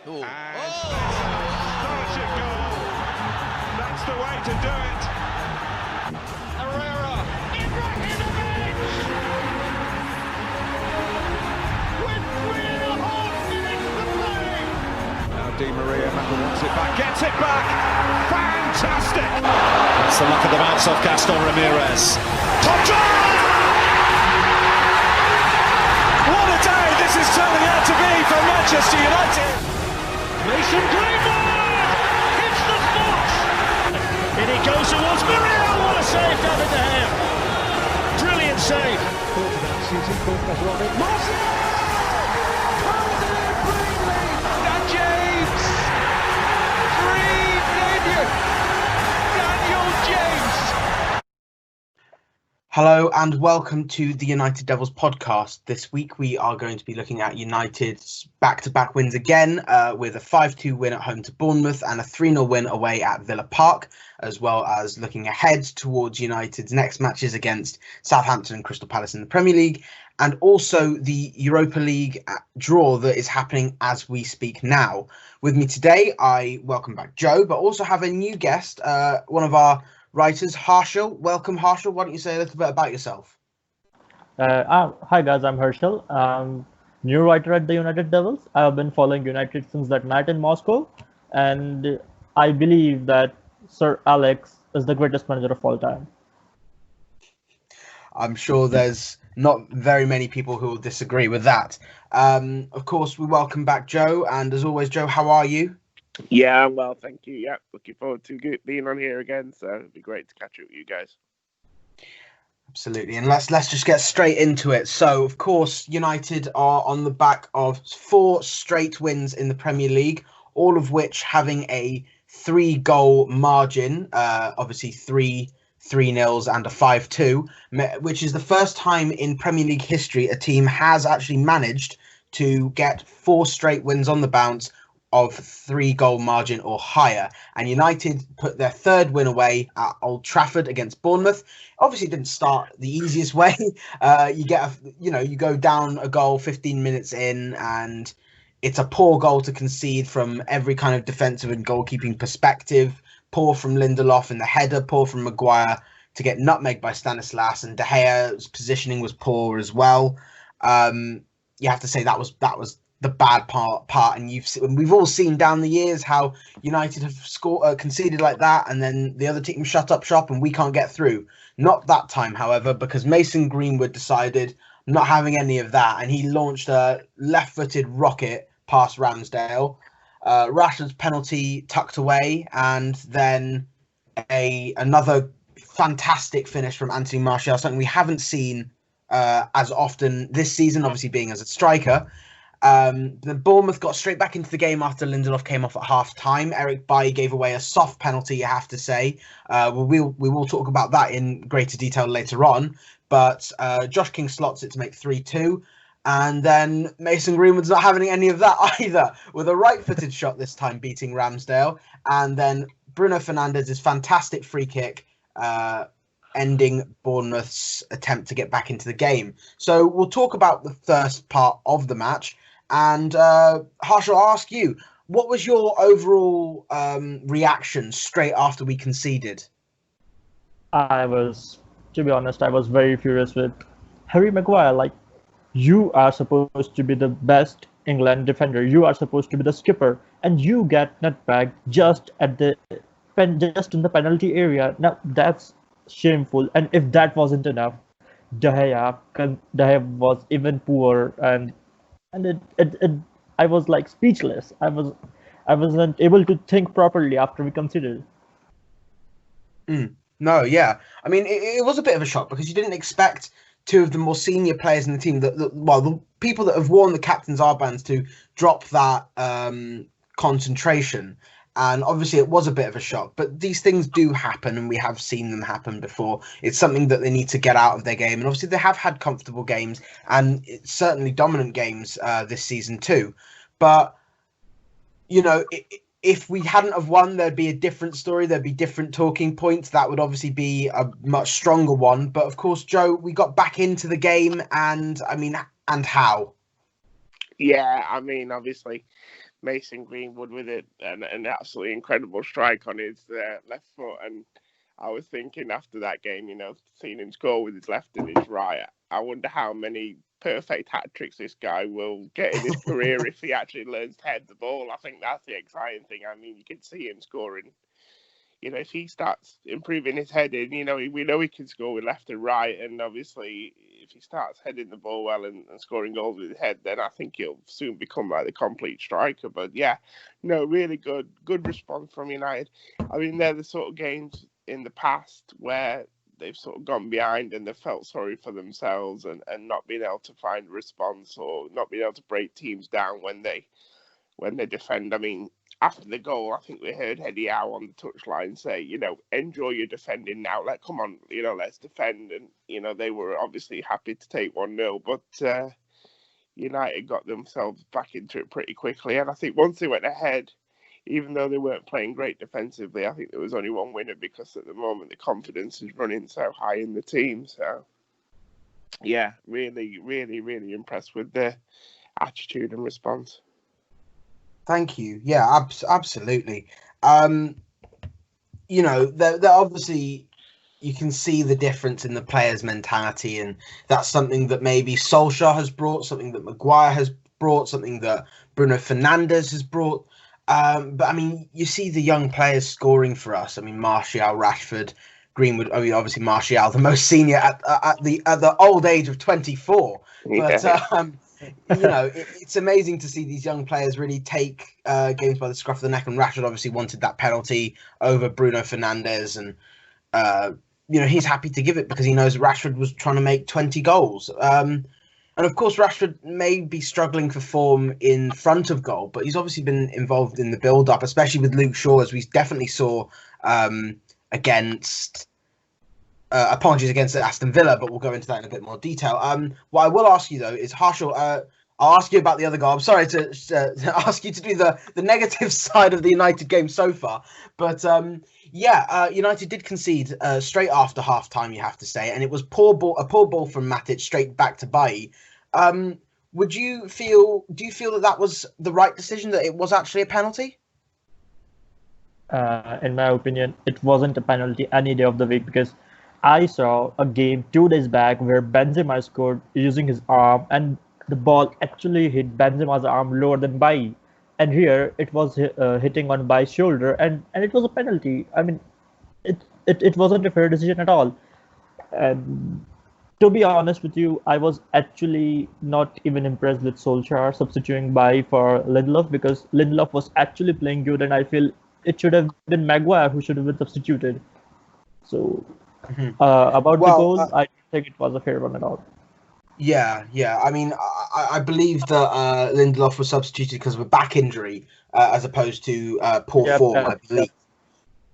And astonishing goal. That's the way to do it. Herrera. Ibrahimovic! With 3.5 minutes to play. Now Di Maria wants it back, gets it back. Fantastic. That's the luck of the bounce off Gaston Ramirez. Top try! What a day this is turning out to be for Manchester United. Mason Greenwood hits the spot. In he goes towards Muriel. What a save, David De Gea. Brilliant save. Dan James. Dream debut. Daniel James. Hello and welcome to the United Devils podcast. This week we are going to be looking at United's back-to-back wins again with a 5-2 win at home to Bournemouth and a 3-0 win away at Villa Park, as well as looking ahead towards United's next matches against Southampton and Crystal Palace in the Premier League, and also the Europa League draw that is happening as we speak now. With me today, I welcome back Joe, but also have a new guest, one of our writers, Harshal. Welcome, Harshal. Why don't you say a little bit about yourself? Hi guys, I'm Harshal. New writer at the United Devils. I have been following United since that night in Moscow, and I believe that Sir Alex is the greatest manager of all time. I'm sure there's not very many people who will disagree with that. Of course, we welcome back Joe, and as always, Joe, how are you? Yeah, I'm well, thank you. Yeah, looking forward to being on here again. So it'd be great to catch up with you guys. Absolutely, and let's just get straight into it. So, of course, United are on the back of 4 straight wins in the Premier League, all of which having a 3-goal margin. Obviously, 3-0s and a 5-2, which is the first time in Premier League history a team has actually managed to get 4 straight wins on the bounce of 3-goal margin or higher. And United put their 3rd win away at Old Trafford against Bournemouth. Obviously, it didn't start the easiest way. You go down a goal 15 minutes in, and it's a poor goal to concede from every kind of defensive and goalkeeping perspective. Poor from Lindelof in the header, poor from Maguire to get nutmegged by Stanislas, and De Gea's positioning was poor as well. You have to say that was the bad part, and we've all seen down the years how United have conceded like that, and then the other team shut up shop and we can't get through. Not that time, however, because Mason Greenwood decided not having any of that, and he launched a left-footed rocket past Ramsdale. Rashford's penalty tucked away, and then another fantastic finish from Anthony Martial, something we haven't seen as often this season, obviously being as a striker. The Bournemouth got straight back into the game after Lindelof came off at half-time. Eric Bailly gave away a soft penalty, you have to say. We will talk about that in greater detail later on. But Josh King slots it to make 3-2. And then Mason Greenwood's not having any of that either, with a right-footed shot this time beating Ramsdale. And then Bruno Fernandez's fantastic free kick ending Bournemouth's attempt to get back into the game. So we'll talk about the first part of the match. And Harshal, I'll ask you, what was your overall reaction straight after we conceded? To be honest, I was very furious with Harry Maguire. Like, you are supposed to be the best England defender. You are supposed to be the skipper, and you get nutbagged just in the penalty area. Now that's shameful. And if that wasn't enough, De Gea was even poor, and I was like speechless. I wasn't able to think properly after we conceded. No, yeah. I mean, it was a bit of a shock because you didn't expect 2 of the more senior players in the team, the people that have worn the captain's armbands, to drop that concentration. And obviously it was a bit of a shock, but these things do happen, and we have seen them happen before. It's something that they need to get out of their game. And obviously they have had comfortable games, and it's certainly dominant games this season too. But, if we hadn't have won, there'd be a different story. There'd be different talking points. That would obviously be a much stronger one. But of course, Joe, we got back into the game, and how? Yeah, I mean, obviously, Mason Greenwood with an absolutely incredible strike on his left foot. And I was thinking after that game, seeing him score with his left and his right, I wonder how many perfect hat tricks this guy will get in his career if he actually learns to head the ball. I think that's the exciting thing. I mean, you can see him scoring. If he starts improving his heading, we know he can score with left and right. And obviously, if he starts heading the ball well and scoring goals with his head, then I think he'll soon become like the complete striker. But yeah, really good response from United. I mean, they're the sort of games in the past where they've sort of gone behind and they've felt sorry for themselves and not been able to find a response or not being able to break teams down when they defend. I mean, after the goal, I think we heard Eddie Howe on the touchline say, enjoy your defending now. Come on, let's defend. And, they were obviously happy to take 1-0, but United got themselves back into it pretty quickly. And I think once they went ahead, even though they weren't playing great defensively, I think there was only one winner because at the moment the confidence is running so high in the team. So, yeah, really, really, really impressed with their attitude and response. Thank you. Yeah, absolutely. They're obviously, you can see the difference in the players' mentality, and that's something that maybe Solskjaer has brought, something that Maguire has brought, something that Bruno Fernandez has brought. But I mean, you see the young players scoring for us. I mean, Martial, Rashford, Greenwood. I mean, obviously Martial, the most senior at the old age of 24. But it's amazing to see these young players really take games by the scruff of the neck. And Rashford obviously wanted that penalty over Bruno Fernandez, and he's happy to give it because he knows Rashford was trying to make 20 goals. And of course, Rashford may be struggling for form in front of goal, but he's obviously been involved in the build-up, especially with Luke Shaw, as we definitely saw against Aston Villa, but we'll go into that in a bit more detail. What I will ask you, though, is, Harshal, I'll ask you about the other goal. I'm sorry to ask you to do the negative side of the United game so far, but United did concede straight after half-time, you have to say, and it was a poor ball from Matic straight back to Bailly. Do you feel that was the right decision, that it was actually a penalty? In my opinion, it wasn't a penalty any day of the week, because I saw a game 2 days back where Benzema scored using his arm, and the ball actually hit Benzema's arm lower than Bailly. And here it was hitting on Bailly's shoulder, and it was a penalty. I mean, it wasn't a fair decision at all. And to be honest with you, I was actually not even impressed with Solskjaer substituting Bailly for Lindelof, because Lindelof was actually playing good, and I feel it should have been Maguire who should have been substituted. So, about the goal, I don't think it was a fair one at all. Yeah. I mean, I believe that Lindelof was substituted because of a back injury, as opposed to poor form, I believe.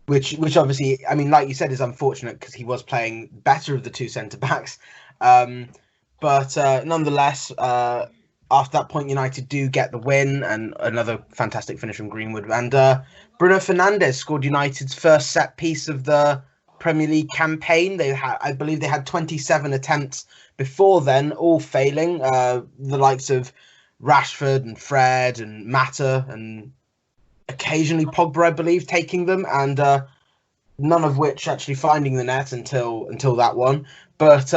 Which obviously, I mean, like you said, is unfortunate because he was playing better of the two centre-backs. But nonetheless, after that point, United do get the win, and another fantastic finish from Greenwood. And Bruno Fernandez scored United's first set piece of the Premier League campaign. I believe they had 27 attempts before then, all failing. The likes of Rashford and Fred and Mata and occasionally Pogba, I believe, taking them, and none of which actually finding the net until that one. But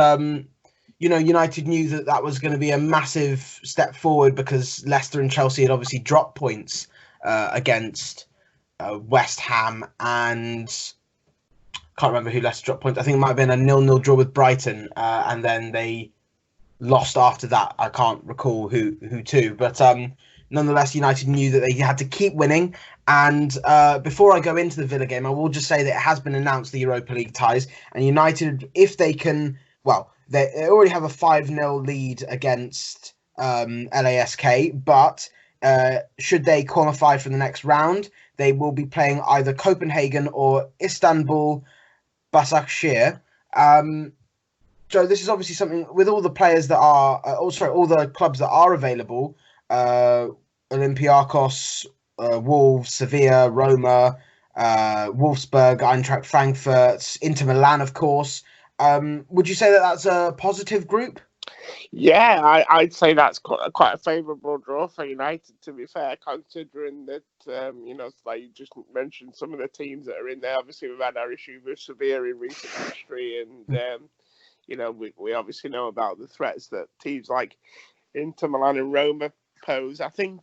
United knew that was going to be a massive step forward, because Leicester and Chelsea had obviously dropped points against West Ham, and can't remember who Leicester dropped points. I think it might have been a 0-0 draw with Brighton, and then they lost after that. I can't recall who to, but nonetheless, United knew that they had to keep winning. And before I go into the Villa game, I will just say that it has been announced, the Europa League ties, and United, if they can, they already have a 5-0 lead against LASK, but should they qualify for the next round, they will be playing either Copenhagen or Istanbul Başakşehir. So this is obviously something with all the players that are, all the clubs that are available, Olympiacos, Wolves, Sevilla, Roma, Wolfsburg, Eintracht Frankfurt, Inter Milan, of course. Would you say that that's a positive group? Yeah, I'd say that's quite a favourable draw for United, to be fair, considering that, like you just mentioned, some of the teams that are in there. Obviously, we've had our issue with Sevilla in recent history, and, we obviously know about the threats that teams like Inter Milan and Roma pose. I think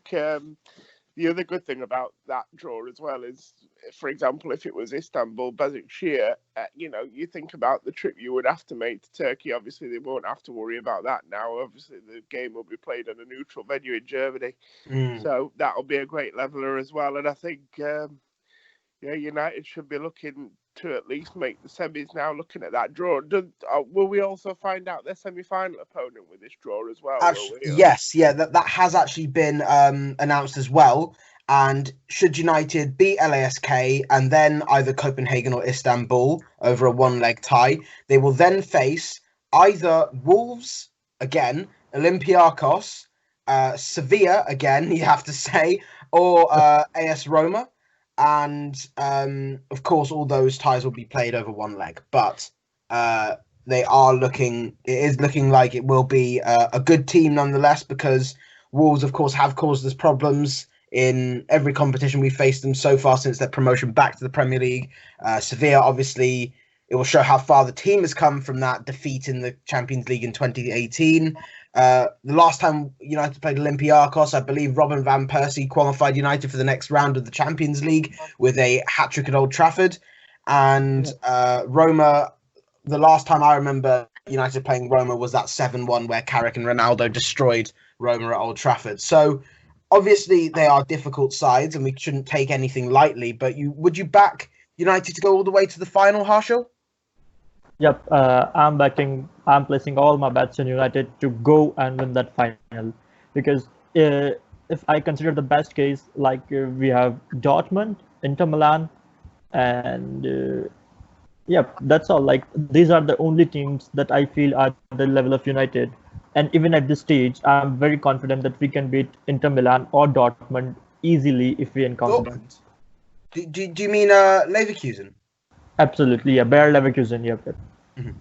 the other good thing about that draw as well is, for example, if it was Istanbul, Başakşehir, you think about the trip you would have to make to Turkey. Obviously, they won't have to worry about that now. Obviously, the game will be played on a neutral venue in Germany. So that'll be a great leveler as well. And I think, United should be looking to at least make the semis now, looking at that draw. Will we also find out their semi-final opponent with this draw as well? Yes, that has actually been announced as well. And should United beat LASK and then either Copenhagen or Istanbul over a one-leg tie, they will then face either Wolves again, Olympiacos, Sevilla again, you have to say, or AS Roma. And of course, all those ties will be played over one leg. But it is looking like it will be a good team nonetheless, because Wolves, of course, have caused us problems in every competition we've faced them so far since their promotion back to the Premier League. Sevilla, obviously, it will show how far the team has come from that defeat in the Champions League in 2018. The last time United played Olympiacos, I believe Robin van Persie qualified United for the next round of the Champions League with a hat-trick at Old Trafford. And Roma, the last time I remember United playing Roma was that 7-1 where Carrick and Ronaldo destroyed Roma at Old Trafford. So obviously they are difficult sides and we shouldn't take anything lightly, but would you back United to go all the way to the final, Harshal? Yep, I'm placing all my bets on United to go and win that final, because if I consider the best case, we have Dortmund, Inter Milan, and that's all. These are the only teams that I feel are at the level of United, and even at this stage, I'm very confident that we can beat Inter Milan or Dortmund easily if we encounter them. Do you mean Leverkusen? Absolutely, yeah, Bayer Leverkusen, yep. Mm-hmm.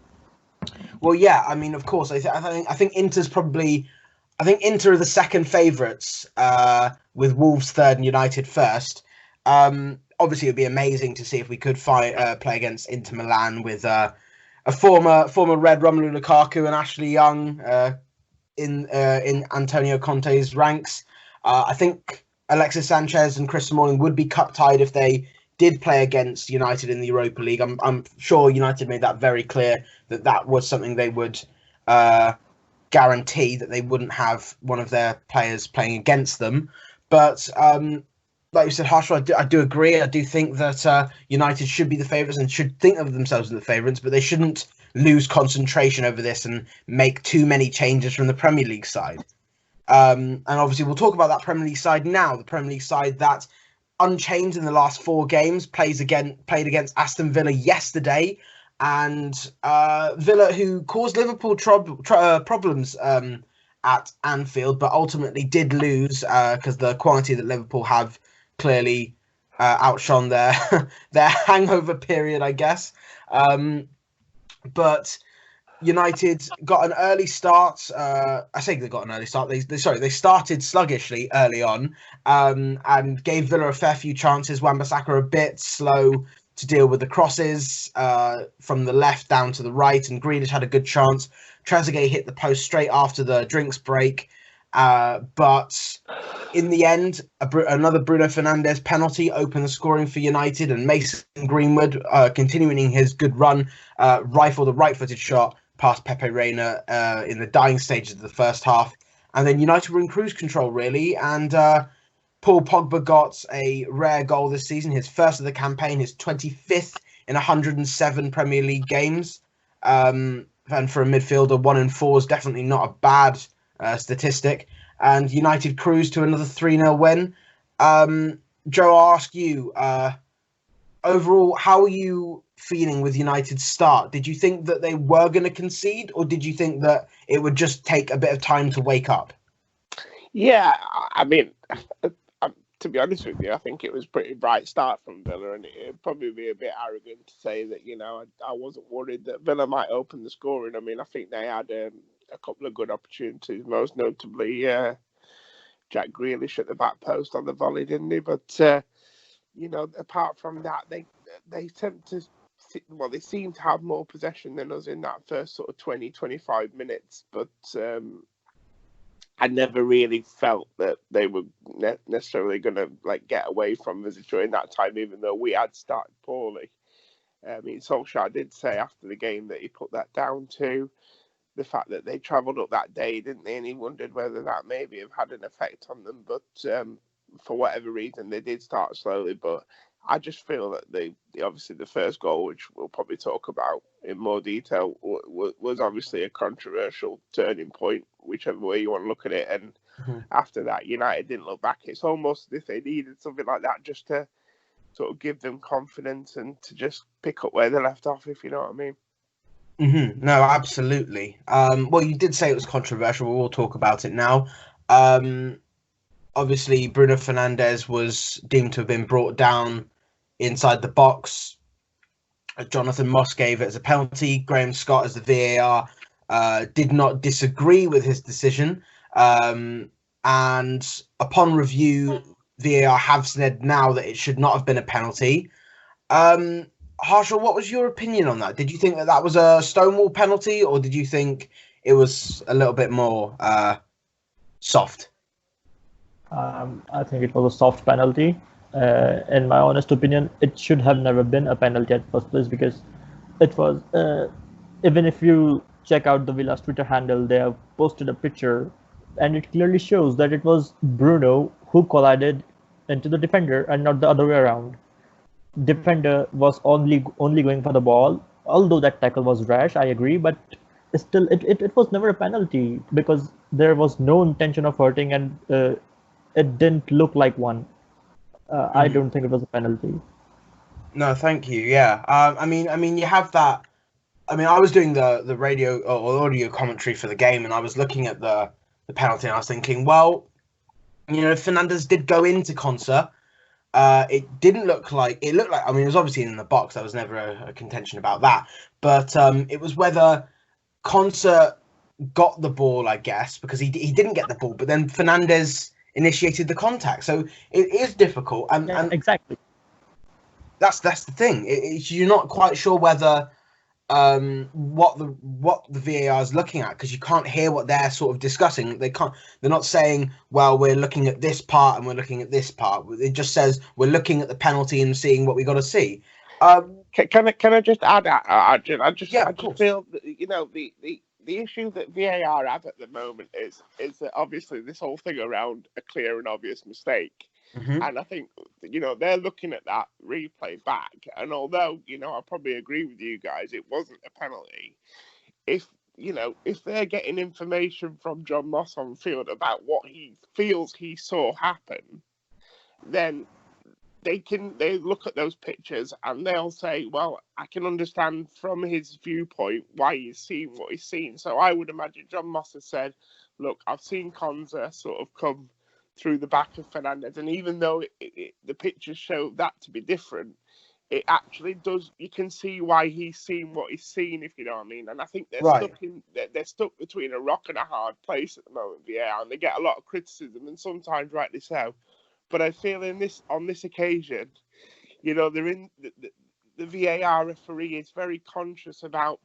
Well, yeah, I mean, of course, I think Inter's probably, I think Inter are the second favourites, with Wolves third and United first. Obviously, it would be amazing to see if we could play against Inter Milan with a former Red Romelu Lukaku and Ashley Young in Antonio Conte's ranks. I think Alexis Sanchez and Chris Smalling would be cup tied if they did play against United in the Europa League. I'm sure United made that very clear that was something they would guarantee, that they wouldn't have one of their players playing against them. But like you said, Harshal, I do agree. I do think that United should be the favourites and should think of themselves as the favourites, but they shouldn't lose concentration over this and make too many changes from the Premier League side. And obviously, we'll talk about that Premier League side now. The Premier League side that, unchanged in the last 4 games, played against Aston Villa yesterday, and Villa, who caused Liverpool problems at Anfield, but ultimately did lose because the quality that Liverpool have clearly outshone their hangover period, I guess. But United got an early start. I say they got an early start. They started sluggishly early on, and gave Villa a fair few chances. Wan-Bissaka a bit slow to deal with the crosses from the left down to the right, and Grealish had a good chance. Trezeguet hit the post straight after the drinks break, but in the end, another Bruno Fernandez penalty opened the scoring for United, and Mason Greenwood, continuing his good run, rifled a right-footed shot past Pepe Reina in the dying stages of the first half. And then United were in cruise control, really. And Paul Pogba got a rare goal this season, his first of the campaign, his 25th in 107 Premier League games. And for a midfielder, 1 in 4 is definitely not a bad statistic. And United cruised to another 3-0 win. Joe, I'll ask you, overall, how are you feeling with United's start? Did you think that they were going to concede, or did you think that it would just take a bit of time to wake up? Yeah, I mean, to be honest with you, I think it was a pretty bright start from Villa, and it'd probably be a bit arrogant to say that, I wasn't worried that Villa might open the scoring. I mean, I think they had a couple of good opportunities, most notably Jack Grealish at the back post on the volley, didn't he? But apart from that, they tend to. Well, they seem to have more possession than us in that first sort of 20-25 minutes, but I never really felt that they were necessarily going to get away from us during that time, even though we had started poorly. I mean, Solskjaer did say after the game that he put that down to the fact that they travelled up that day, didn't they? And he wondered whether that maybe have had an effect on them. But for whatever reason, they did start slowly. But I just feel that obviously the first goal, which we'll probably talk about in more detail, was obviously a controversial turning point, whichever way you want to look at it. And after that, United didn't look back. It's almost as if they needed something like that just to sort of give them confidence and to just pick up where they left off, if you know what I mean. Mm-hmm. No, absolutely. Well, you did say it was controversial. We'll talk about it now. Obviously, Bruno Fernandez was deemed to have been brought down inside the box. Jonathan Moss gave it as a penalty. Graham Scott, as the VAR, did not disagree with his decision. And upon review, VAR have said now that it should not have been a penalty. Harshal, what was your opinion on that? Did you think that was a Stonewall penalty, or did you think it was a little bit more soft? I think it was a soft penalty. In my honest opinion, it should have never been a penalty at first place, because it was, even if you check out the Villa's Twitter handle, they have posted a picture and it clearly shows that it was Bruno who collided into the defender and not the other way around. Defender was only going for the ball, although that tackle was rash, I agree, but still it was never a penalty because there was no intention of hurting, and it didn't look like one. I don't think it was a penalty. No, thank you. Yeah. I mean, you have that. I mean, I was doing the radio or audio commentary for the game, and I was looking at the penalty, and I was thinking, well, Fernandez did go into Konsa. It didn't look like it looked like. I mean, it was obviously in the box. There was never a contention about that. But it was whether Konsa got the ball, I guess, because he didn't get the ball, but then Fernandez initiated the contact. So it is difficult, and exactly. That's the thing. You're not quite sure whether what the VAR is looking at, because you can't hear what they're sort of discussing. They're not saying, well, we're looking at this part and we're looking at this part. It just says we're looking at the penalty and seeing what we got to see. Can I just add, Arjun? I just feel that, the issue that VAR have at the moment is that obviously this whole thing around a clear and obvious mistake. Mm-hmm. And I think, they're looking at that replay back. And although, I probably agree with you guys, it wasn't a penalty. If they're getting information from John Moss on field about what he feels he saw happen, then they look at those pictures and they'll say, well, I can understand from his viewpoint why he's seen what he's seen. So I would imagine John Moss has said, look, I've seen Konsa sort of come through the back of Fernandez, and even though the pictures show that to be different, it actually does. You can see why he's seen what he's seen, if you know what I mean. And I think they're stuck between a rock and a hard place at the moment, VAR, and they get a lot of criticism, and sometimes rightly so. But I feel on this occasion, they're in the VAR referee is very conscious about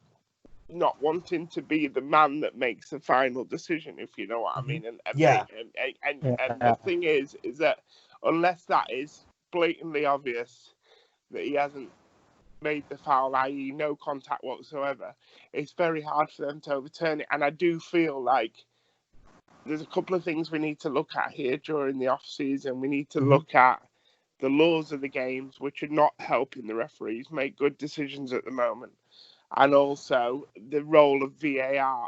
not wanting to be the man that makes the final decision, if you know what I mean. And the thing is that unless that is blatantly obvious that he hasn't made the foul, i.e. no contact whatsoever, it's very hard for them to overturn it. And I do feel like there's a couple of things we need to look at here during the off season. We need to look at the laws of the games, which are not helping the referees make good decisions at the moment. And also the role of VAR.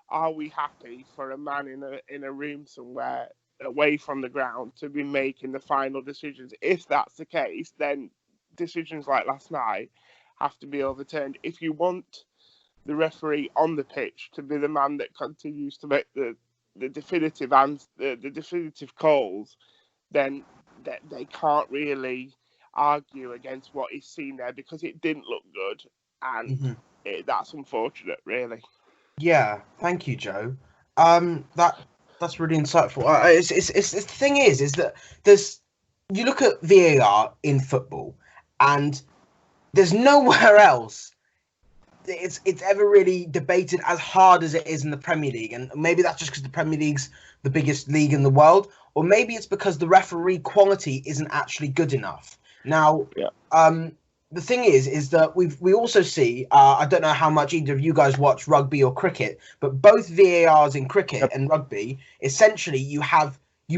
Are we happy for a man in a room somewhere away from the ground to be making the final decisions? If that's the case, then decisions like last night have to be overturned. If you want the referee on the pitch to be the man that continues to make the definitive the definitive calls, then they can't really argue against what he's seen there, because it didn't look good. And that's unfortunate, really. Yeah, thank you, Joe. That's really insightful. It's the thing is that there's you look at VAR in football, and there's nowhere else it's ever really debated as hard as it is in the Premier League. And maybe that's just because the Premier League's the biggest league in the world, or maybe it's because the referee quality isn't actually good enough. Now, Yeah. the thing is that we also see. I don't know how much either of you guys watch rugby or cricket, but both VARs in cricket Yep. and rugby, essentially, you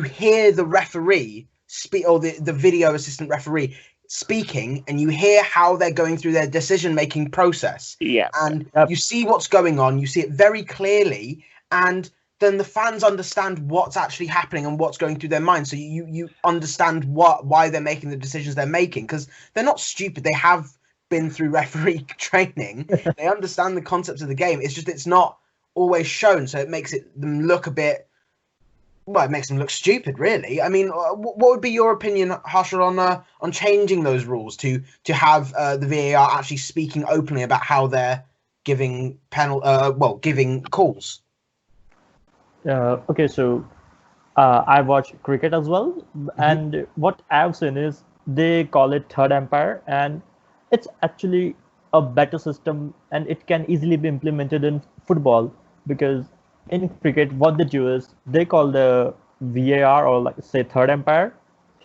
hear the referee speak, or the video assistant referee speaking, and you hear how they're going through their decision making process, Yeah. and Yep. you see what's going on, you see it very clearly, and then the fans understand what's actually happening and what's going through their mind. So you understand why they're making the decisions they're making, because they're not stupid. They have been through referee training. They understand the concepts of the game. It's just it's not always shown, so it makes them look a bit. Well, it makes them look stupid, really. I mean, what would be your opinion, Harshal, on changing those rules to have the VAR actually speaking openly about how they're giving giving calls? Okay, so I watch cricket as well, and what I've seen is they call it third umpire, and it's actually a better system, and it can easily be implemented in football, because in cricket, what they do is they call the VAR, or like say third umpire.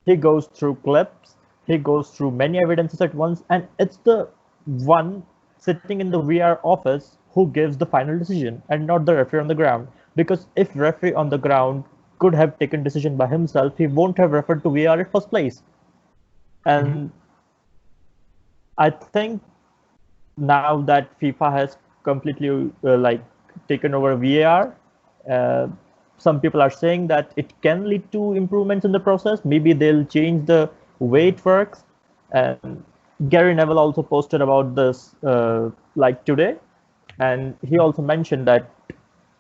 He goes through clips, he goes through many evidences at once, and it's the one sitting in the VR office who gives the final decision, and not the referee on the ground. Because if referee on the ground could have taken decision by himself, he won't have referred to VAR in first place. And I think now that FIFA has completely taken over VAR, uh, some people are saying that it can lead to improvements in the process. Maybe they'll change the way it works. And Gary Neville also posted about this today, and he also mentioned that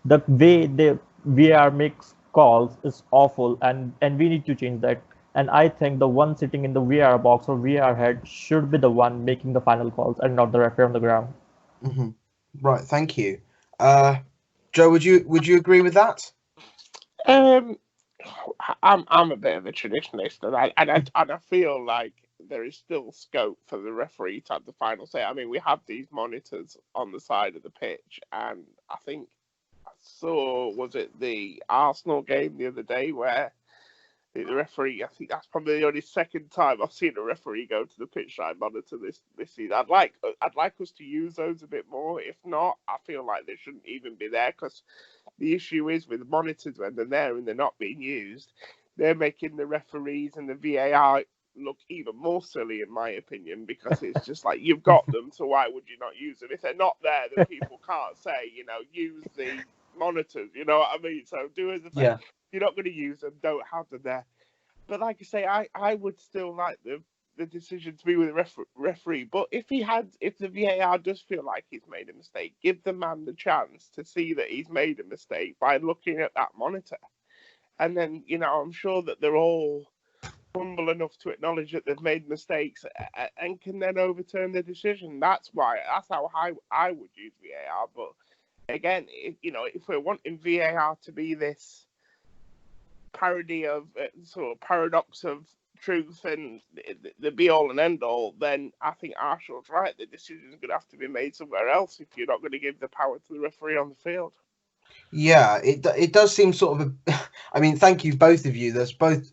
the way the VAR makes calls is awful, and we need to change that. And I think the one sitting in the VR box or VR head should be the one making the final calls, and not the referee on the ground. Mm-hmm. Right, thank you. Joe, would you agree with that? I'm a bit of a traditionalist, and I feel like there is still scope for the referee to have the final say. I mean, we have these monitors on the side of the pitch, and I think I saw, was it the Arsenal game the other day where the referee, I think that's probably the only second time I've seen a referee go to the pitch side monitor this season. I'd like us to use those a bit more. If not, I feel like they shouldn't even be there, because the issue is with monitors, when they're there and they're not being used, they're making the referees and the VAR look even more silly, in my opinion, because it's just like, you've got them, so why would you not use them? If they're not there, then people can't say, use the monitors, you know what I mean? So do as a favor. Yeah. You're not going to use them, don't have them there. But like I say, I would still like the decision to be with the referee. But if the VAR does feel like he's made a mistake, give the man the chance to see that he's made a mistake by looking at that monitor. And then, I'm sure that they're all humble enough to acknowledge that they've made mistakes and can then overturn the decision. That's how I would use VAR. But again, if we're wanting VAR to be this parody of sort of paradox of truth and the be all and end all, then I think Arshal's right. The decision's going to have to be made somewhere else if you're not going to give the power to the referee on the field. Yeah, it does seem sort of I mean, thank you both of you. There's both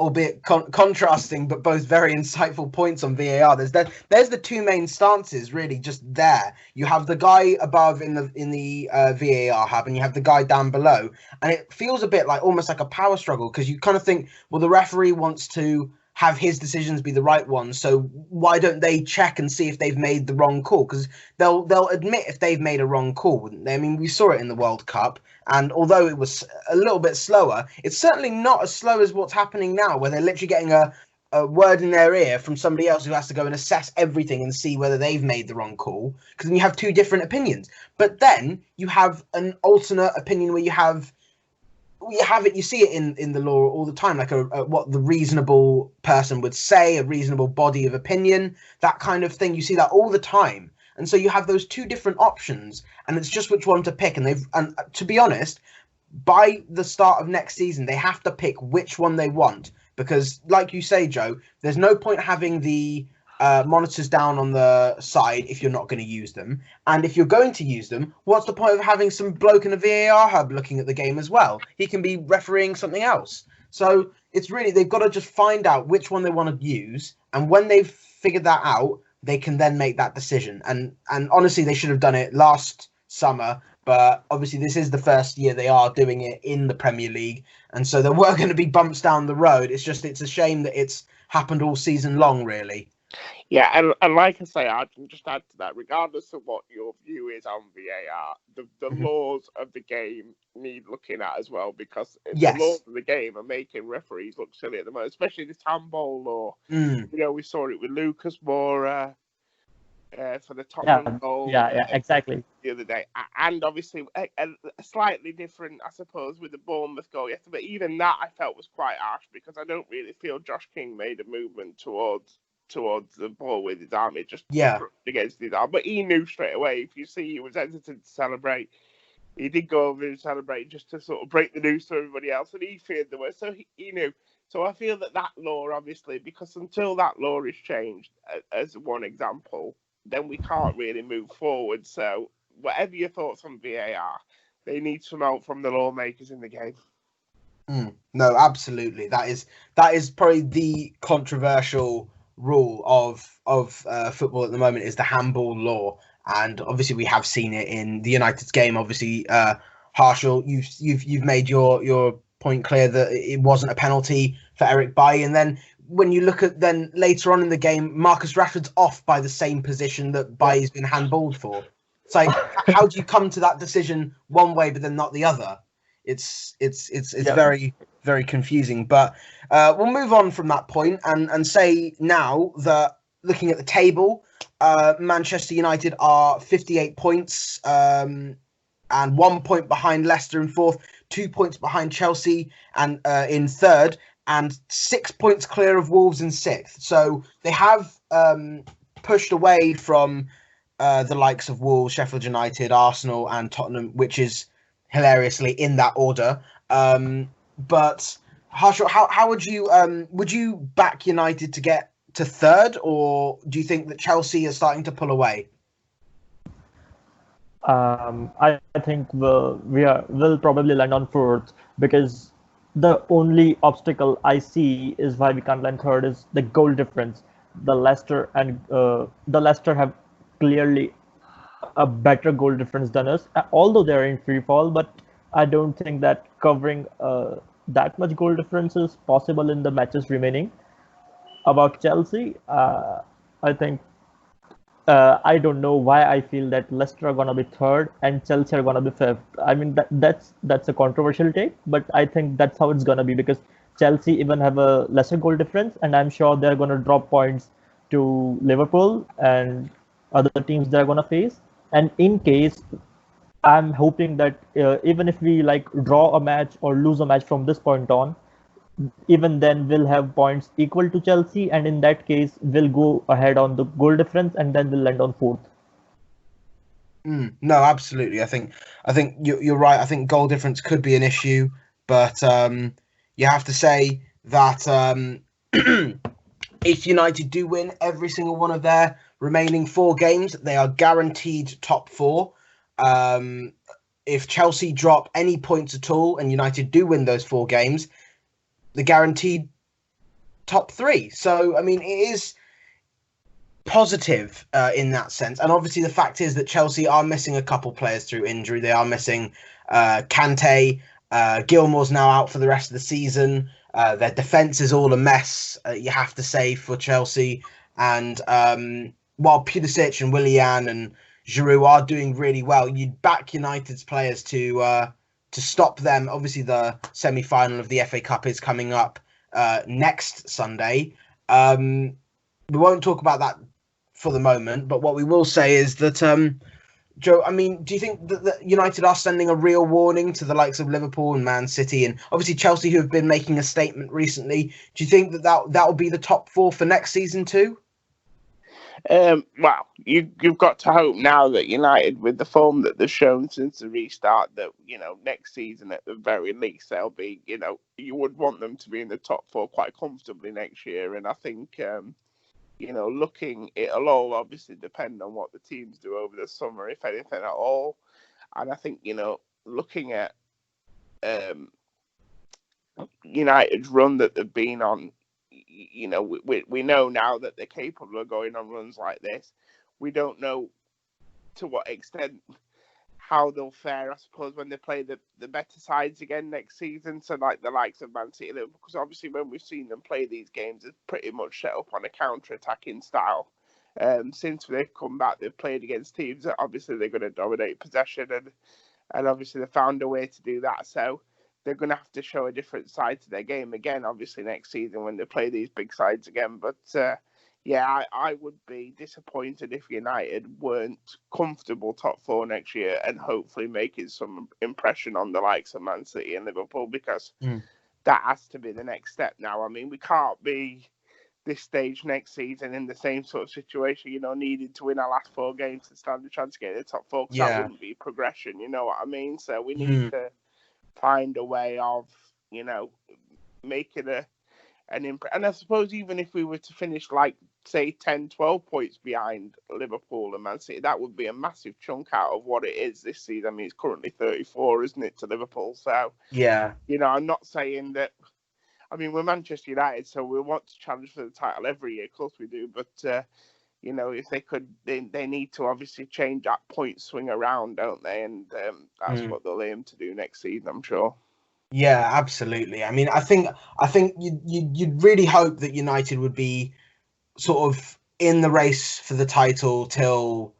albeit contrasting, but both very insightful points on VAR. There's the two main stances, really, just there. You have the guy above in the VAR hub, and you have the guy down below, and it feels a bit like almost like a power struggle, because you kind of think, well, the referee wants to have his decisions be the right ones, so why don't they check and see if they've made the wrong call? Because they'll admit if they've made a wrong call, wouldn't they? I mean, we saw it in the World Cup, and although it was a little bit slower, it's certainly not as slow as what's happening now, where they're literally getting a word in their ear from somebody else who has to go and assess everything and see whether they've made the wrong call, because then you have two different opinions. But then you have an alternate opinion where you see it in the law all the time, like what the reasonable person would say, a reasonable body of opinion, that kind of thing. You see that all the time. And so you have those two different options, and it's just which one to pick. And to be honest, by the start of next season, they have to pick which one they want, because, like you say, Joe, there's no point having the monitors down on the side if you're not going to use them. And if you're going to use them, what's the point of having some bloke in a VAR hub looking at the game as well? He can be refereeing something else. So it's really, they've got to just find out which one they want to use. And when they've figured that out, they can then make that decision. And honestly, they should have done it last summer. But obviously, this is the first year they are doing it in the Premier League. And so there were going to be bumps down the road. It's a shame that it's happened all season long, really. Yeah, and like I say, I can just add to that, regardless of what your view is on VAR, the laws of the game need looking at as well, because the laws of the game are making referees look silly at the moment, especially this handball law. You know, we saw it with Lucas Moura for the Tottenham goal. Yeah, exactly. The other day. And obviously, a slightly different, I suppose, with the Bournemouth goal yesterday, but even that I felt was quite harsh, because I don't really feel Josh King made a movement towards the ball with his arm. It just against his arm, but he knew straight away. If you see, he was hesitant to celebrate. He did go over and celebrate just to sort of break the news to everybody else, and he feared the worst, so he knew. So I feel that law, obviously, because until that law is changed, as one example, then we can't really move forward. So whatever your thoughts on VAR, they need some help from the lawmakers in the game. No, absolutely. That is probably the controversial rule of football at the moment, is the handball law. And obviously we have seen it in the United's game. Obviously, Harshal, you've made your point clear that it wasn't a penalty for Eric Bailly. And then when you look at then later on in the game, Marcus Rashford's off by the same position that Bailly's been handballed for. It's like, how do you come to that decision one way but then not the other? It's very, very confusing. But we'll move on from that point and say now that, looking at the table, Manchester United are 58 points and 1 point behind Leicester in fourth, 2 points behind Chelsea and in third, and 6 points clear of Wolves in sixth. So they have pushed away from the likes of Wolves, Sheffield United, Arsenal and Tottenham, which is hilariously in that order. But Harshal, how would you back United to get to third, or do you think that Chelsea are starting to pull away? I think we'll probably land on fourth, because the only obstacle I see is why we can't land third is the goal difference. The Leicester have clearly a better goal difference than us, although they're in free fall, but I don't think that covering that much goal difference is possible in the matches remaining. About Chelsea, I think I don't know why I feel that Leicester are gonna be third and Chelsea are gonna be fifth. I mean, that's a controversial take, but I think that's how it's gonna be, because Chelsea even have a lesser goal difference, and I'm sure they're gonna drop points to Liverpool and other teams they're gonna face. And in case, I'm hoping that even if we draw a match or lose a match from this point on, even then we'll have points equal to Chelsea, and in that case we'll go ahead on the goal difference, and then we'll land on fourth. No, absolutely. I think you're right. I think goal difference could be an issue, but you have to say that if United do win every single one of their remaining 4 games, they are guaranteed top 4. If Chelsea drop any points at all and United do win those 4 games, the guaranteed top 3. So, I mean, it is positive in that sense. And obviously the fact is that Chelsea are missing a couple players through injury. They are missing Kante. Gilmore's now out for the rest of the season. Their defence is all a mess, you have to say, for Chelsea. And while Pulisic and Willian and Giroud are doing really well, you'd back United's players to stop them. Obviously, the semi-final of the FA Cup is coming up next Sunday. We won't talk about that for the moment, but what we will say is that, Joe, I mean, do you think that United are sending a real warning to the likes of Liverpool and Man City and obviously Chelsea, who have been making a statement recently? Do you think that will be the top 4 for next season too? Well, you've got to hope now that United, with the form that they've shown since the restart, that next season at the very least they'll be, you would want them to be in the top four quite comfortably next year. And I think, it'll all obviously depend on what the teams do over the summer, if anything at all. And I think looking at United's run that they've been on. We know now that they're capable of going on runs like this. We don't know to what extent how they'll fare, I suppose, when they play the better sides again next season. So like the likes of Man City, because obviously when we've seen them play these games, it's pretty much set up on a counter-attacking style. Since they've come back, they've played against teams that obviously they're going to dominate possession, and obviously they found a way to do that. So they're going to have to show a different side to their game again, obviously, next season when they play these big sides again. But, I would be disappointed if United weren't comfortable top four next year and hopefully making some impression on the likes of Man City and Liverpool, because that has to be the next step now. I mean, we can't be this stage next season in the same sort of situation, needing to win our last 4 games to stand a chance to get in the top four. That wouldn't be progression, you know what I mean? So we need to find a way of, making an impact. And I suppose even if we were to finish like, say, 10, 12 points behind Liverpool and Man City, that would be a massive chunk out of what it is this season. I mean, it's currently 34, isn't it, to Liverpool? So, I'm not saying that. I mean, we're Manchester United, so we want to challenge for the title every year. Of course we do. But, if they could, they need to obviously change that point swing around, don't they? And that's what they'll aim to do next season, I'm sure. Yeah, absolutely. I mean, I think you'd really hope that United would be sort of in the race for the title till,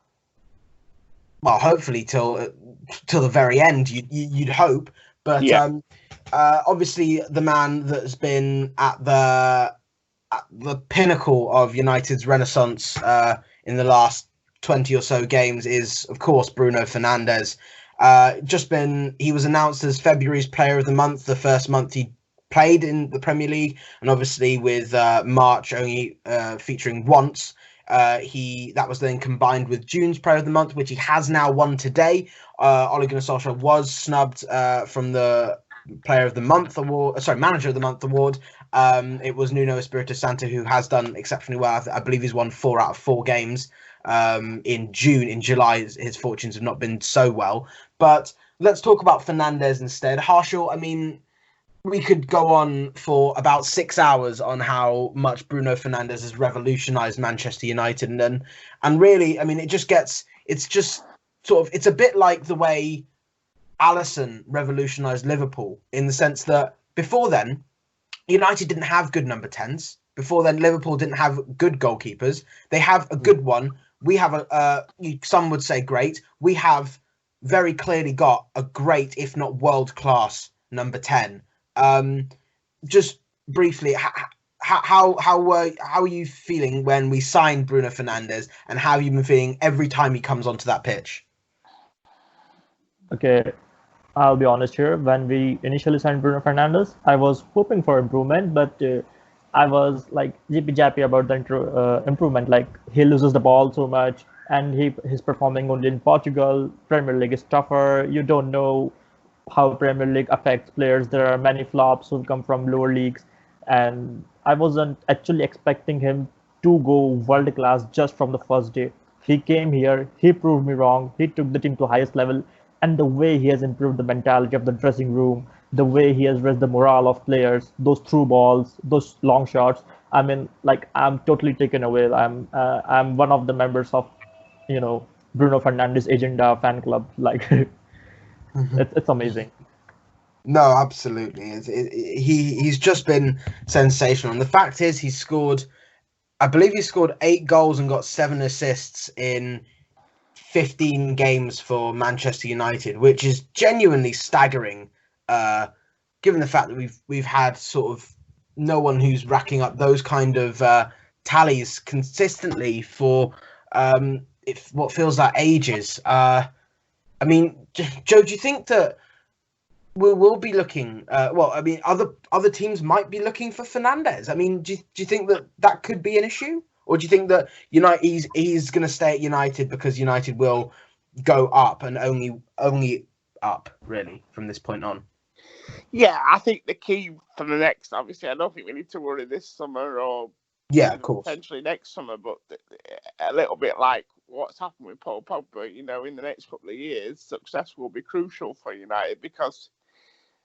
well, hopefully till the very end. You'd hope, but obviously the man that's been at the pinnacle of United's renaissance in the last 20 or so games is, of course, Bruno Fernandez. He was announced as February's Player of the Month, the first month he played in the Premier League, and obviously with March only featuring once, that was then combined with June's Player of the Month, which he has now won today. Ole Gunnar Solskjaer was snubbed from the Player of the Month award, Manager of the Month award. It was Nuno Espirito Santo who has done exceptionally well. I believe he's won 4 out of 4 games. In June. In July, his fortunes have not been so well. But let's talk about Fernandez instead. Harshal, I mean, we could go on for about 6 hours on how much Bruno Fernandez has revolutionized Manchester United. And really, I mean, it's a bit like the way Alisson revolutionized Liverpool, in the sense that before then, United didn't have good number 10s. Before then, Liverpool didn't have good goalkeepers. They have a good one. We have some would say great. We have very clearly got a great, if not world-class, number 10. Just briefly, how are you feeling when we signed Bruno Fernandez, and how have you been feeling every time he comes onto that pitch? Okay, I'll be honest here. When we initially signed Bruno Fernandez, I was hoping for improvement, but I was like jippy-jappy about the improvement. Like, he loses the ball so much, and he's performing only in Portugal. Premier League is tougher. You don't know how Premier League affects players. There are many flops who come from lower leagues, and I wasn't actually expecting him to go world class just from the first day. He came here, he proved me wrong. He took the team to highest level, and the way he has improved the mentality of the dressing room, the way he has raised the morale of players, those through balls, those long shots. I mean, like, I'm totally taken away. I'm one of the members of, Bruno Fernandes Agenda fan club. Like, it's amazing. No, absolutely. He's just been sensational. And the fact is, I believe he scored 8 goals and got 7 assists in 15 games for Manchester United, which is genuinely staggering. Given the fact that we've had sort of no one who's racking up those kind of tallies consistently for what feels like ages. I mean, Joe, do you think that we'll be looking? I mean, other teams might be looking for Fernandez. I mean, do you think that could be an issue, or do you think that he's going to stay at United because United will go up and only up really from this point on? Yeah, I think the key for the next, obviously, I don't think we need to worry this summer or Yeah, of course. potentially next summer, but a little bit like what's happened with Paul Pogba, in the next couple of years, success will be crucial for United because,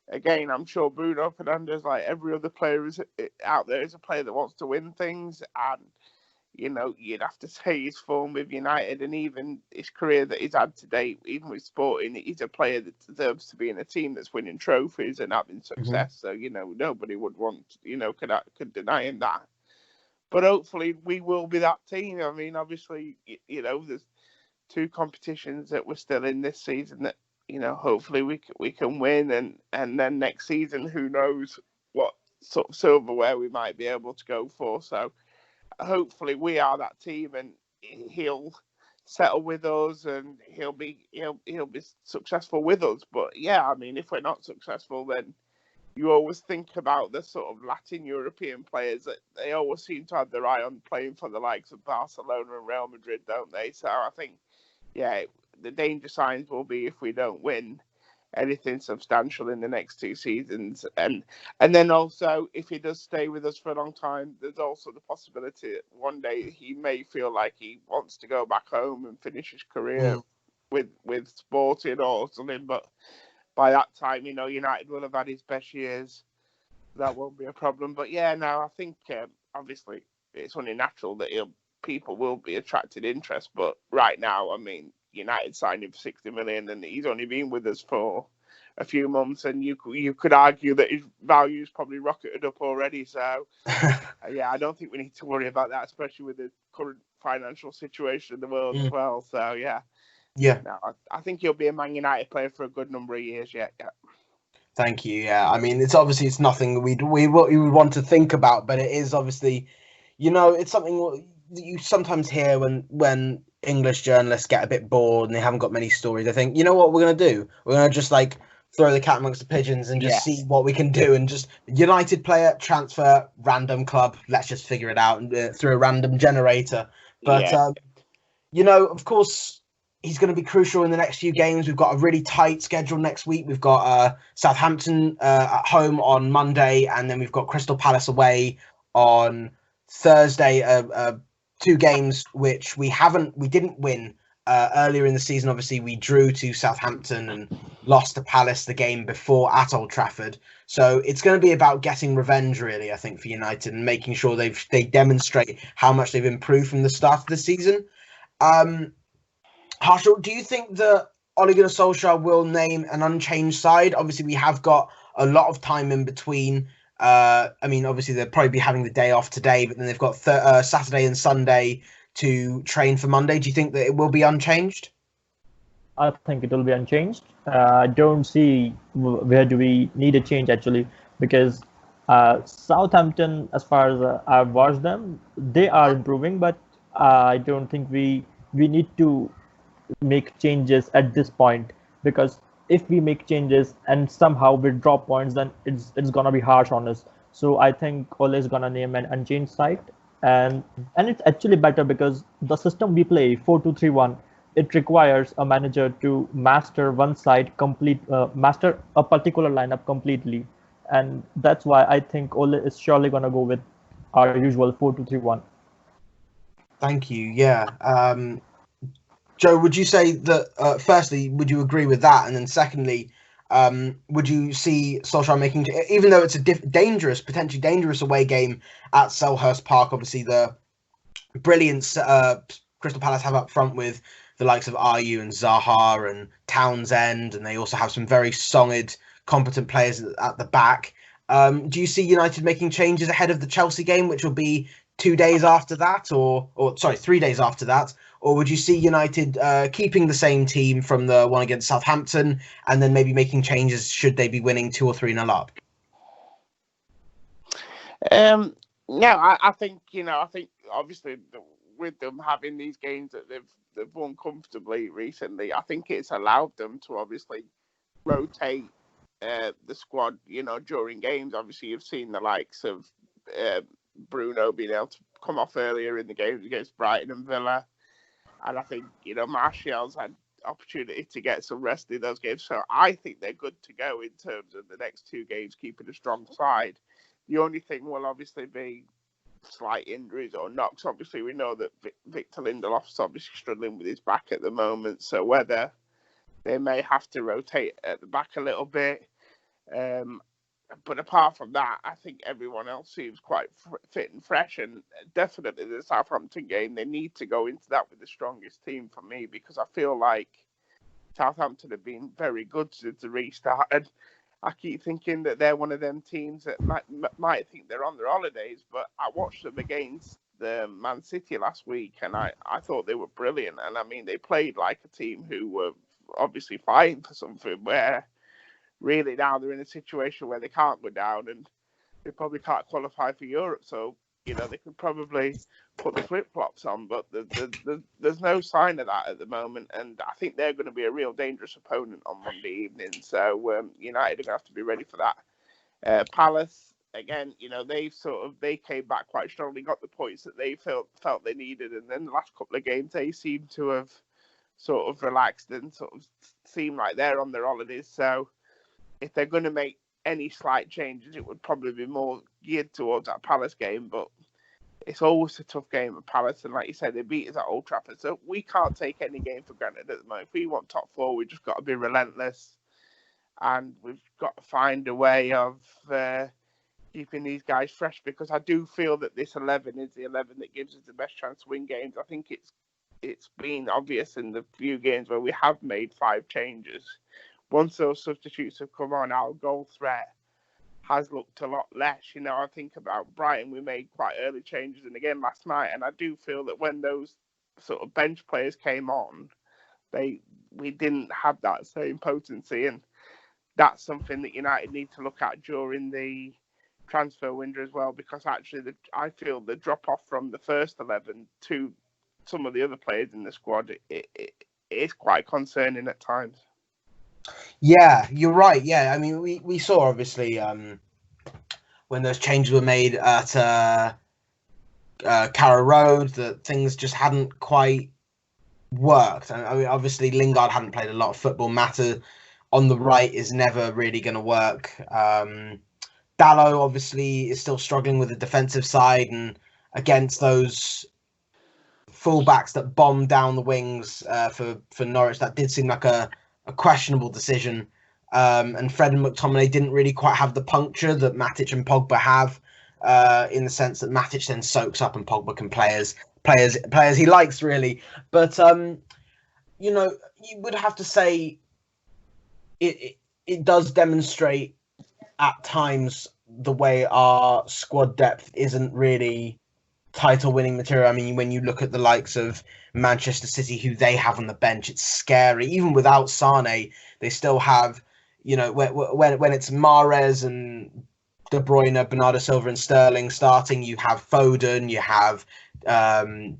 again, I'm sure Bruno Fernandez, like every other player out there, is a player that wants to win things, and you'd have to say his form with United and even his career that he's had to date, even with Sporting, he's a player that deserves to be in a team that's winning trophies and having success. Mm-hmm. So, nobody would want, could deny him that. But hopefully we will be that team. I mean, obviously, there's 2 competitions that we're still in this season that, hopefully we can win. And then next season, who knows what sort of silverware we might be able to go for. So hopefully we are that team and he'll settle with us and he'll be successful with us. But yeah, I mean, if we're not successful, then you always think about the sort of Latin European players that they always seem to have their eye on playing for the likes of Barcelona and Real Madrid, don't they? So I think, yeah, the danger signs will be if we don't win anything substantial in the next 2 seasons. And then also, if he does stay with us for a long time, there's also the possibility that one day he may feel like he wants to go back home and finish his career with Sporting or something. But by that time, United will have had his best years. That won't be a problem. But yeah, no, I think obviously it's only natural that people will be attracted interest. But right now, I mean, United signed him for 60 million and he's only been with us for a few months, and you could argue that his value's probably rocketed up already. So yeah, I don't think we need to worry about that, especially with the current financial situation in the world as well. So yeah. No, I think he'll be a Man United player for a good number of years yet. Yeah. Thank you. Yeah, I mean, it's nothing we would want to think about, but it is obviously, it's something that you sometimes hear when English journalists get a bit bored and they haven't got many stories. They think, what we're gonna do? We're gonna just like throw the cat amongst the pigeons and just see what we can do, and just United player transfer, random club. Let's just figure it out through a random generator. But of course, he's going to be crucial in the next few games. We've got a really tight schedule next week. We've got Southampton at home on Monday, and then we've got Crystal Palace away on Thursday. 2 games which we didn't win earlier in the season. Obviously, we drew to Southampton and lost to Palace the game before at Old Trafford. So it's going to be about getting revenge, really, I think, for United, and making sure they demonstrate how much they've improved from the start of the season. Harshal, do you think that Ole Gunnar Solskjaer will name an unchanged side? Obviously, we have got a lot of time in between. I mean, obviously, they'll probably be having the day off today, but then they've got Saturday and Sunday to train for Monday. Do you think that it will be unchanged? I think it will be unchanged. I don't see where do we need a change, actually, because Southampton, as far as I've watched them, they are improving, but I don't think we need to make changes at this point, because if we make changes and somehow we drop points, then it's gonna be harsh on us. So I think Ole is gonna name an unchanged side, and it's actually better because the system we play 4-2-3-1, it requires a manager to master one side master a particular lineup completely, and that's why I think Ole is surely gonna go with our usual 4-2-3-1. Thank you. Yeah. Joe, would you say that, firstly, would you agree with that? And then secondly, would you see Solskjaer making, even though it's a potentially dangerous away game at Selhurst Park, obviously the brilliance Crystal Palace have up front with the likes of Ayew and Zaha and Townsend, and they also have some very solid, competent players at the back. Do you see United making changes ahead of the Chelsea game, which will be 2 days after that, or 3 days after that? Or would you see United keeping the same team from the one against Southampton and then maybe making changes should they be winning 2 or 3-0 up? No, I think obviously with them having these games that they've won comfortably recently, I think it's allowed them to obviously rotate the squad, during games. Obviously, you've seen the likes of Bruno being able to come off earlier in the games against Brighton and Villa. And I think, Martial's had opportunity to get some rest in those games. So I think they're good to go in terms of the next 2 games, keeping a strong side. The only thing will obviously be slight injuries or knocks. Obviously, we know that Victor Lindelof's obviously struggling with his back at the moment. So whether they may have to rotate at the back a little bit. But apart from that, I think everyone else seems quite fit and fresh. And definitely the Southampton game, they need to go into that with the strongest team for me, because I feel like Southampton have been very good since the restart. And I keep thinking that they're one of them teams that might think they're on their holidays. But I watched them against the Man City last week, and I thought they were brilliant. And I mean, they played like a team who were obviously fighting for something, where really now they're in a situation where they can't go down and they probably can't qualify for Europe. So, they could probably put the flip-flops on, but there's no sign of that at the moment. And I think they're going to be a real dangerous opponent on Monday evening. So United are going to have to be ready for that. Palace, again, they came back quite strongly, got the points that they felt they needed. And then the last couple of games, they seem to have sort of relaxed and sort of seem like they're on their holidays. So if they're going to make any slight changes, it would probably be more geared towards that Palace game. But it's always a tough game at Palace. And like you said, they beat us at Old Trafford. So we can't take any game for granted at the moment. If we want top 4, we've just got to be relentless. And we've got to find a way of keeping these guys fresh, because I do feel that this 11 is the 11 that gives us the best chance to win games. I think it's been obvious in the few games where we have made 5 changes. Once those substitutes have come on, our goal threat has looked a lot less. I think about Brighton, we made quite early changes, and again last night, and I do feel that when those sort of bench players came on, we didn't have that same potency, and that's something that United need to look at during the transfer window as well, because actually I feel the drop off from the first 11 to some of the other players in the squad, it is quite concerning at times. Yeah, you're right. Yeah, I mean, we saw obviously when those changes were made at Carrow Road that things just hadn't quite worked. I mean, obviously Lingard hadn't played a lot of football. Mata on the right is never really going to work. Dalot obviously is still struggling with the defensive side, and against those fullbacks that bombed down the wings for Norwich, that did seem like a questionable decision. And Fred and McTominay didn't really quite have the puncture that Matic and Pogba have, in the sense that Matic then soaks up and Pogba can players he likes, really. But you would have to say it does demonstrate at times the way our squad depth isn't really title-winning material. I mean, when you look at the likes of Manchester City, who they have on the bench, it's scary. Even without Sane, they still have, when it's Mahrez and De Bruyne, Bernardo Silva and Sterling starting, you have Foden, you have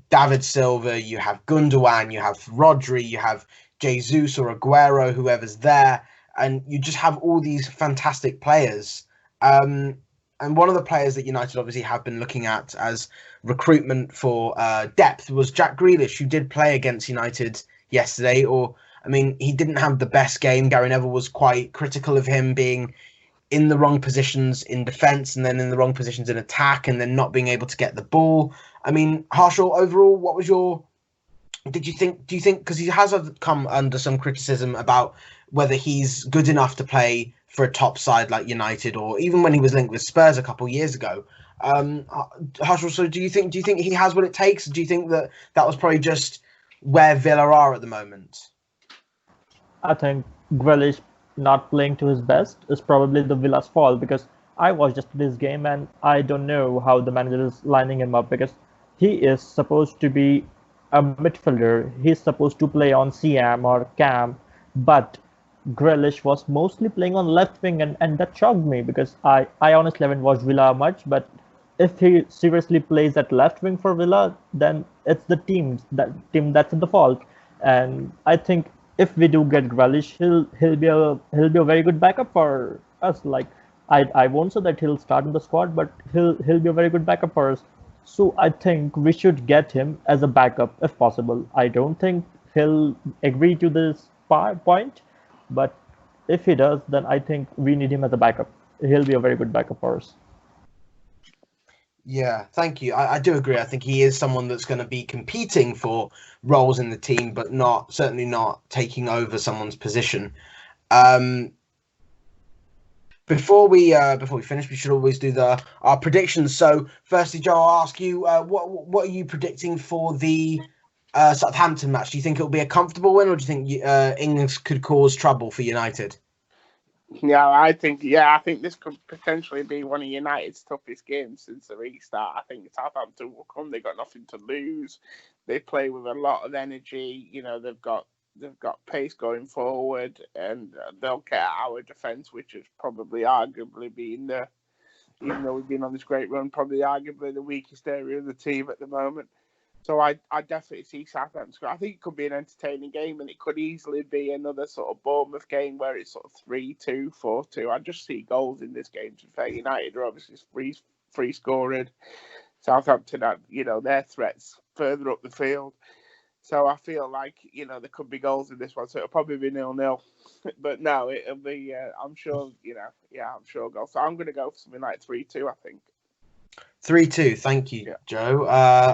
David Silva, you have Gundogan, you have Rodri, you have Jesus or Aguero, whoever's there, and you just have all these fantastic players. And one of the players that United obviously have been looking at as recruitment for depth was Jack Grealish, who did play against United yesterday. He didn't have the best game. Gary Neville was quite critical of him being in the wrong positions in defence and then in the wrong positions in attack and then not being able to get the ball. I mean, Harshal, overall, what was do you think, because he has come under some criticism about whether he's good enough to play for a top side like United, or even when he was linked with Spurs a couple of years ago. Harshal, so do you think he has what it takes? Do you think that was probably just where Villa are at the moment? I think Grealish not playing to his best is probably the Villa's fault, because I watched yesterday's game and I don't know how the manager is lining him up, because he is supposed to be a midfielder. He's supposed to play on CM or Cam, but Grealish was mostly playing on left wing, and that shocked me, because I honestly haven't watched Villa much, but if he seriously plays at left wing for Villa, then it's the team that's at the fault. And I think if we do get Grealish, he'll be a very good backup for us. Like I won't say that he'll start in the squad, but he'll be a very good backup for us. So I think we should get him as a backup if possible. I don't think he'll agree to this point, but if he does, then I think we need him as a backup. He'll be a very good backup for us. Yeah, thank you. I do agree. I think he is someone that's going to be competing for roles in the team, but certainly not taking over someone's position. Before we finish, we should always do our predictions. So, firstly, Joe, I'll ask you, what are you predicting for the Southampton match? Do you think it'll be a comfortable win, or do you think England could cause trouble for United? I think this could potentially be one of United's toughest games since the restart. I think Southampton will come. They've got nothing to lose. They play with a lot of energy. You know, they've got pace going forward, and they'll get our defence, which has probably arguably been even though we've been on this great run, probably arguably the weakest area of the team at the moment. So I definitely see Southampton score. I think it could be an entertaining game, and it could easily be another sort of Bournemouth game where it's sort of 3-2, 4-2. I just see goals in this game. To be fair, United are obviously free scoring. Southampton have, their threats further up the field. So I feel like, there could be goals in this one. So it'll probably be 0-0. But no, it'll be, I'm sure, I'm sure goals. So I'm going to go for something like 3-2, I think. 3-2. Thank you, Joe.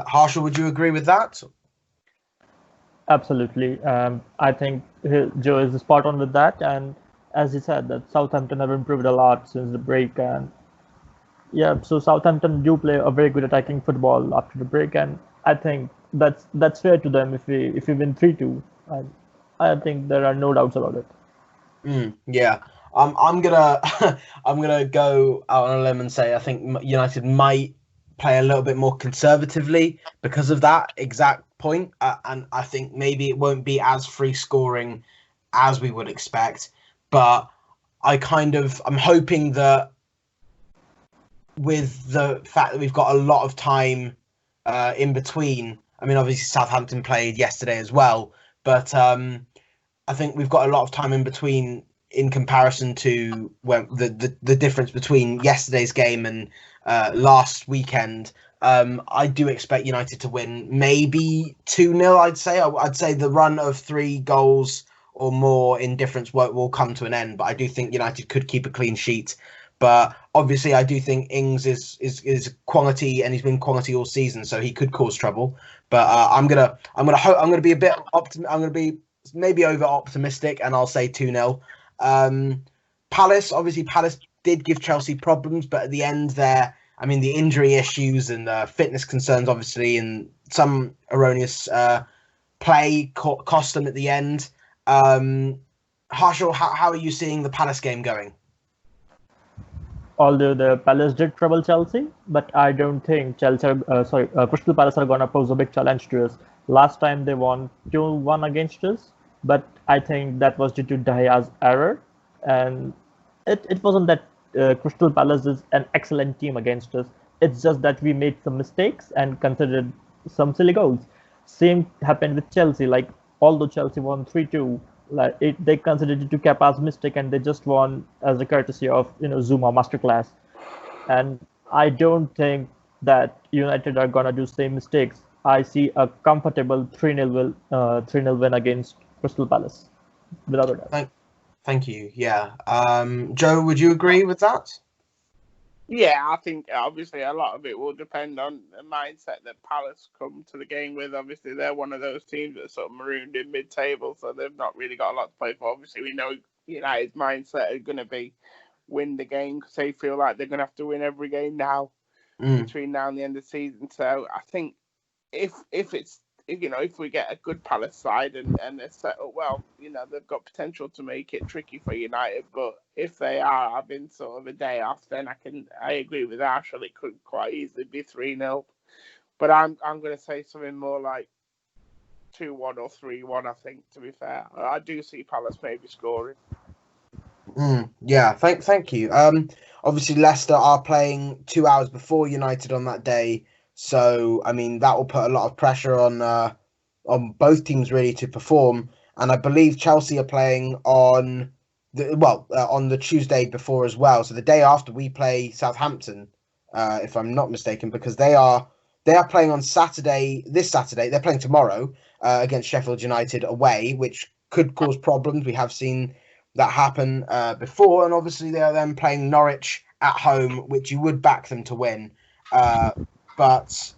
Harshal, would you agree with that? Absolutely. I think Joe is spot on with that. And as he said, that Southampton have improved a lot since the break. And yeah, so Southampton do play a very good attacking football after the break. And I think that's fair to them if we win 3-2. I think there are no doubts about it. Yeah. I'm gonna go out on a limb and say I think United might play a little bit more conservatively because of that exact point, and I think maybe it won't be as free scoring as we would expect. But I'm hoping that with the fact that we've got a lot of time in between. I mean, obviously Southampton played yesterday as well, but I think we've got a lot of time in between in comparison to when the difference between yesterday's game and last weekend. I do expect United to win, maybe 2-0. I'd say the run of 3 goals or more in difference will come to an end. But I do think United could keep a clean sheet. But obviously, I do think Ings is quality, and he's been quality all season, so he could cause trouble. But I'm gonna be a bit I'm gonna be maybe over optimistic, and I'll say 2-0. Palace did give Chelsea problems, but at the end there, I mean, the injury issues and fitness concerns, obviously, and some erroneous play cost them at the end. Harshal, how are you seeing the Palace game going? Although the Palace did trouble Chelsea, but I don't think Crystal Palace are going to pose a big challenge to us. Last time they won 2-1 against us, but I think that was due to De Gea's error. And it wasn't that Crystal Palace is an excellent team against us. It's just that we made some mistakes and considered some silly goals. Same happened with Chelsea. Like, although Chelsea won 3-2, they considered it to Kepa's mistake, and they just won as a courtesy of Zuma masterclass. And I don't think that United are gonna do same mistakes. I see a comfortable 3-0 win against Crystal Palace, without a doubt. Thank you. Yeah. Joe, would you agree with that? Yeah, I think obviously a lot of it will depend on the mindset that Palace come to the game with. Obviously, they're one of those teams that's sort of marooned in mid-table, so they've not really got a lot to play for. Obviously, we know United's mindset is going to be win the game because they feel like they're going to have to win every game now between now and the end of the season. So I think if we get a good Palace side and they're set up well, they've got potential to make it tricky for United. But if they are having sort of a day off, then I agree with Arshel. It could quite easily be 3-0. But I'm going to say something more like 2-1 or 3-1, I think, to be fair. I do see Palace maybe scoring. Yeah, thank you. Obviously, Leicester are playing 2 hours before United on that day. So, I mean, that will put a lot of pressure on both teams really to perform. And I believe Chelsea are playing on the Tuesday before as well. So the day after we play Southampton, if I'm not mistaken, because they are They are playing on Saturday. This Saturday, they're playing tomorrow against Sheffield United away, which could cause problems. We have seen that happen before, and obviously they are then playing Norwich at home, which you would back them to win. But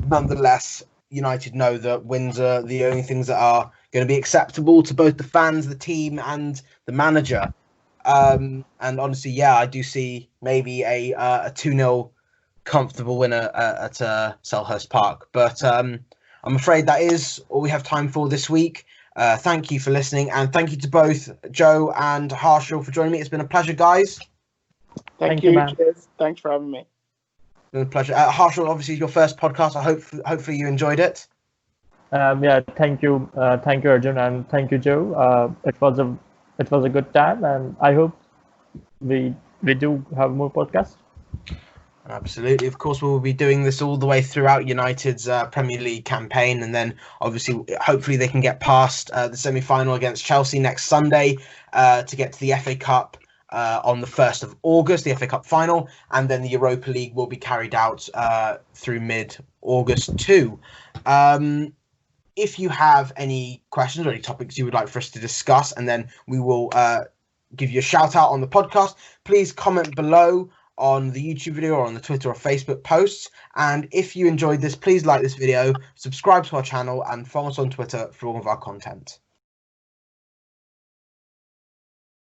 nonetheless, United know that wins are the only things that are going to be acceptable to both the fans, the team, and the manager. And honestly, yeah, I do see maybe a 2-0 comfortable winner at Selhurst Park. But I'm afraid that is all we have time for this week. Thank you for listening, and thank you to both Joe and Harshal for joining me. It's been a pleasure, guys. Thank you, you. man. Cheers. Thanks for having me. It's been a pleasure. Harshal, obviously your first podcast. I hopefully you enjoyed it. Thank you, Arjun, and thank you, Joe. It was a good time, and I hope we do have more podcasts. Absolutely. Of course, we'll be doing this all the way throughout United's Premier League campaign. And then, obviously, hopefully they can get past the semi-final against Chelsea next Sunday to get to the FA Cup on the 1st of August, the FA Cup final. And then the Europa League will be carried out through mid-August too. If you have any questions or any topics you would like for us to discuss, and then we will give you a shout out on the podcast, please comment below on the YouTube video or on the Twitter or Facebook posts. And if you enjoyed this, please like this video, subscribe to our channel, and follow us on Twitter for all of our content.